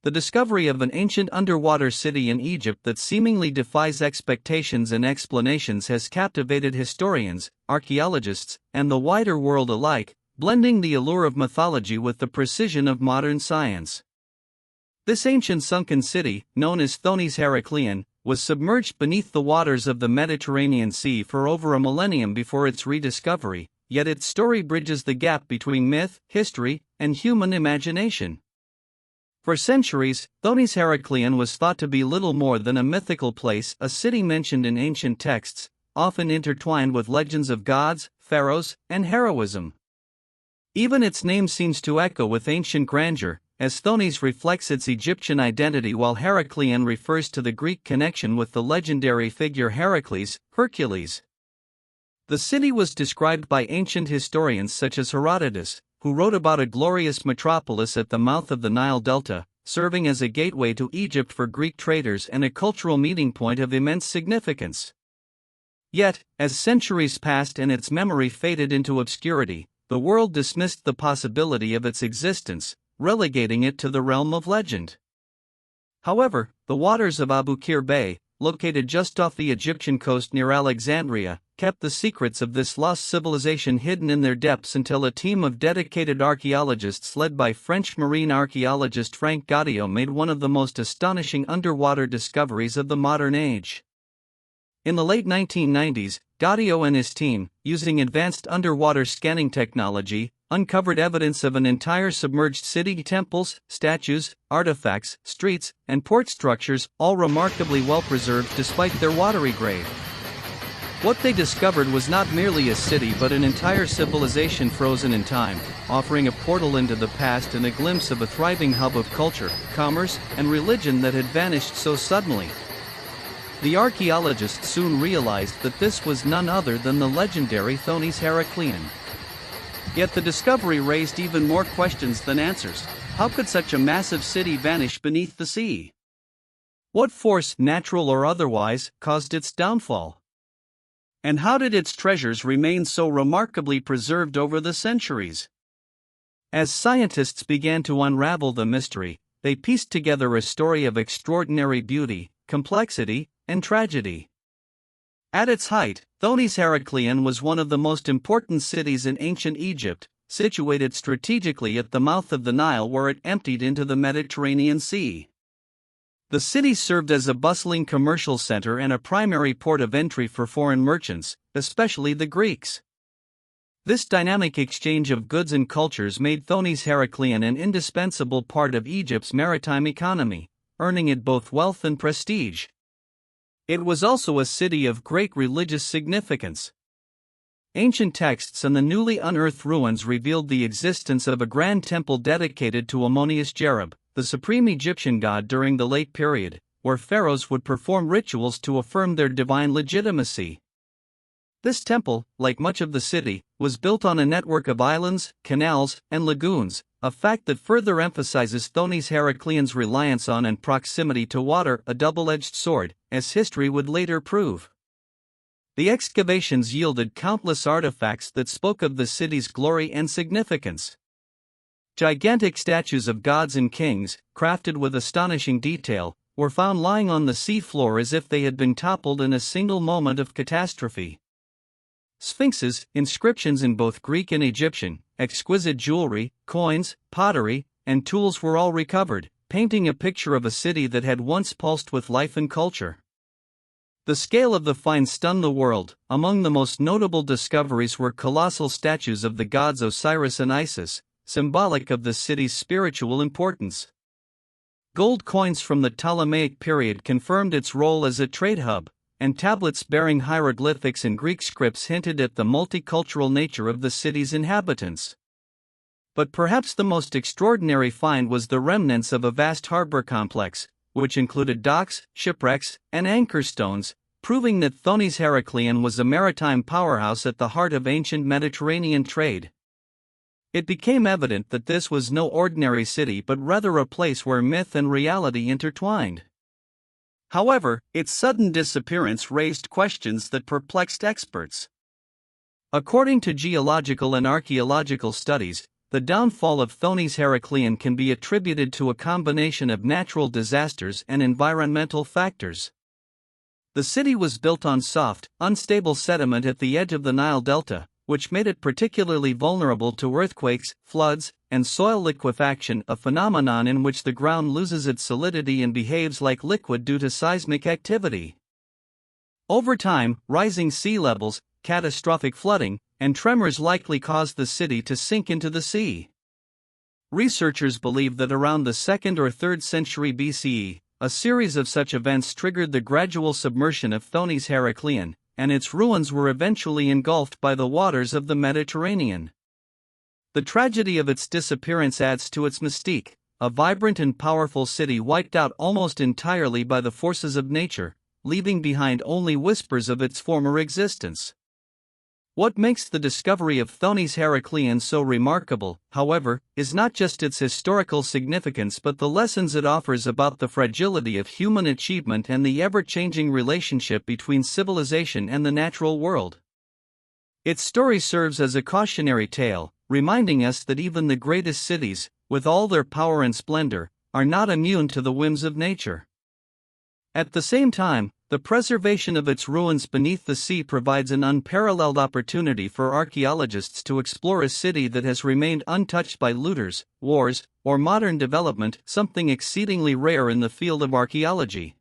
The discovery of an ancient underwater city in Egypt that seemingly defies expectations and explanations has captivated historians, archaeologists, and the wider world alike, blending the allure of mythology with the precision of modern science. This ancient sunken city, known as Thonis Heracleion, was submerged beneath the waters of the Mediterranean Sea for over a millennium before its rediscovery, yet its story bridges the gap between myth, history, and human imagination. For centuries, Thonis Heracleion was thought to be little more than a mythical place, a city mentioned in ancient texts, often intertwined with legends of gods, pharaohs, and heroism. Even its name seems to echo with ancient grandeur, as Thonis reflects its Egyptian identity while Heracleion refers to the Greek connection with the legendary figure Heracles, Hercules. The city was described by ancient historians such as Herodotus, who wrote about a glorious metropolis at the mouth of the Nile Delta, serving as a gateway to Egypt for Greek traders and a cultural meeting point of immense significance. Yet, as centuries passed and its memory faded into obscurity, the world dismissed the possibility of its existence, relegating it to the realm of legend. However, the waters of Abu Qir Bay, located just off the Egyptian coast near Alexandria, kept the secrets of this lost civilization hidden in their depths until a team of dedicated archaeologists led by French marine archaeologist Franck Goddio made one of the most astonishing underwater discoveries of the modern age. In the late 1990s, Goddio and his team, using advanced underwater scanning technology, uncovered evidence of an entire submerged city: temples, statues, artifacts, streets, and port structures, all remarkably well preserved despite their watery grade. What they discovered was not merely a city but an entire civilization frozen in time, offering a portal into the past and a glimpse of a thriving hub of culture, commerce, and religion that had vanished so suddenly. The archaeologists soon realized that this was none other than the legendary Thonis Heracleion. Yet the discovery raised even more questions than answers. How could such a massive city vanish beneath the sea? What force, natural or otherwise, caused its downfall? And how did its treasures remain so remarkably preserved over the centuries? As scientists began to unravel the mystery, they pieced together a story of extraordinary beauty, complexity, and tragedy. At its height, Thonis Heracleion was one of the most important cities in ancient Egypt, situated strategically at the mouth of the Nile where it emptied into the Mediterranean Sea. The city served as a bustling commercial center and a primary port of entry for foreign merchants, especially the Greeks. This dynamic exchange of goods and cultures made Thonis Heracleion an indispensable part of Egypt's maritime economy, earning it both wealth and prestige. It was also a city of great religious significance. Ancient texts and the newly unearthed ruins revealed the existence of a grand temple dedicated to Ammonius-Gerib, the supreme Egyptian god during the late period, where pharaohs would perform rituals to affirm their divine legitimacy. This temple, like much of the city, was built on a network of islands, canals, and lagoons, a fact that further emphasizes Thonis Heracleion's reliance on and proximity to water, a double-edged sword, as history would later prove. The excavations yielded countless artifacts that spoke of the city's glory and significance. Gigantic statues of gods and kings, crafted with astonishing detail, were found lying on the sea floor as if they had been toppled in a single moment of catastrophe. Sphinxes, inscriptions in both Greek and Egyptian, exquisite jewelry, coins, pottery, and tools were all recovered, painting a picture of a city that had once pulsed with life and culture. The scale of the find stunned the world. Among the most notable discoveries were colossal statues of the gods Osiris and Isis, symbolic of the city's spiritual importance. Gold coins from the Ptolemaic period confirmed its role as a trade hub, and tablets bearing hieroglyphics in Greek scripts hinted at the multicultural nature of the city's inhabitants. But perhaps the most extraordinary find was the remnants of a vast harbor complex, which included docks, shipwrecks, and anchor stones, proving that Thonis Heracleion was a maritime powerhouse at the heart of ancient Mediterranean trade. It became evident that this was no ordinary city but rather a place where myth and reality intertwined. However, its sudden disappearance raised questions that perplexed experts. According to geological and archaeological studies, the downfall of Thonis Heracleion can be attributed to a combination of natural disasters and environmental factors. The city was built on soft, unstable sediment at the edge of the Nile Delta, which made it particularly vulnerable to earthquakes, floods, and soil liquefaction, a phenomenon in which the ground loses its solidity and behaves like liquid due to seismic activity. Over time, rising sea levels, catastrophic flooding, and tremors likely caused the city to sink into the sea. Researchers believe that around the 2nd or 3rd century BCE, a series of such events triggered the gradual submersion of Thonis Heracleion, and its ruins were eventually engulfed by the waters of the Mediterranean. The tragedy of its disappearance adds to its mystique, a vibrant and powerful city wiped out almost entirely by the forces of nature, leaving behind only whispers of its former existence. What makes the discovery of Thonis Heracleion so remarkable, however, is not just its historical significance but the lessons it offers about the fragility of human achievement and the ever-changing relationship between civilization and the natural world. Its story serves as a cautionary tale, reminding us that even the greatest cities, with all their power and splendor, are not immune to the whims of nature. At the same time, the preservation of its ruins beneath the sea provides an unparalleled opportunity for archaeologists to explore a city that has remained untouched by looters, wars, or modern development, something exceedingly rare in the field of archaeology.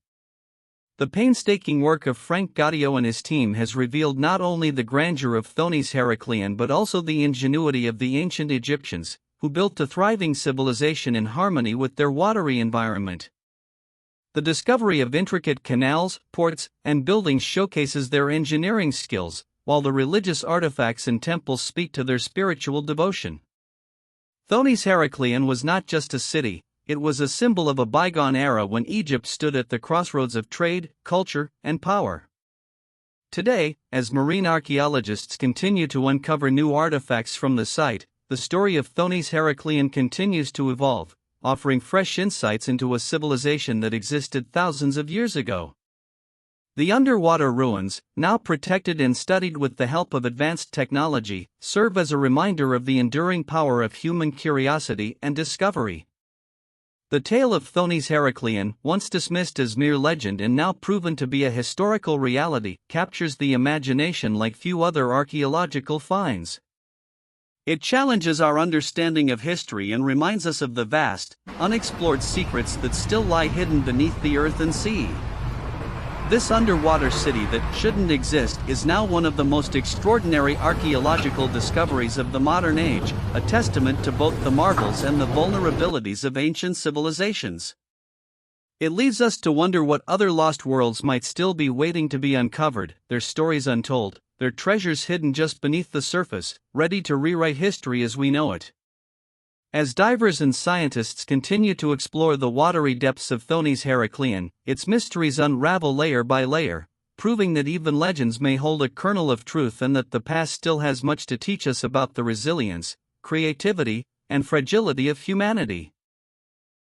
The painstaking work of Frank Gaudio and his team has revealed not only the grandeur of Thonis Heracleion but also the ingenuity of the ancient Egyptians, who built a thriving civilization in harmony with their watery environment. The discovery of intricate canals, ports, and buildings showcases their engineering skills, while the religious artifacts and temples speak to their spiritual devotion. Thonis Heracleion was not just a city, it was a symbol of a bygone era when Egypt stood at the crossroads of trade, culture, and power. Today, as marine archaeologists continue to uncover new artifacts from the site, the story of Thonis Heracleion continues to evolve, offering fresh insights into a civilization that existed thousands of years ago. The underwater ruins, now protected and studied with the help of advanced technology, serve as a reminder of the enduring power of human curiosity and discovery. The tale of Thonis Heracleion, once dismissed as mere legend and now proven to be a historical reality, captures the imagination like few other archaeological finds. It challenges our understanding of history and reminds us of the vast, unexplored secrets that still lie hidden beneath the earth and sea. This underwater city that shouldn't exist is now one of the most extraordinary archaeological discoveries of the modern age, a testament to both the marvels and the vulnerabilities of ancient civilizations. It leaves us to wonder what other lost worlds might still be waiting to be uncovered, their stories untold, their treasures hidden just beneath the surface, ready to rewrite history as we know it. As divers and scientists continue to explore the watery depths of Thonis Heracleion, its mysteries unravel layer by layer, proving that even legends may hold a kernel of truth and that the past still has much to teach us about the resilience, creativity, and fragility of humanity.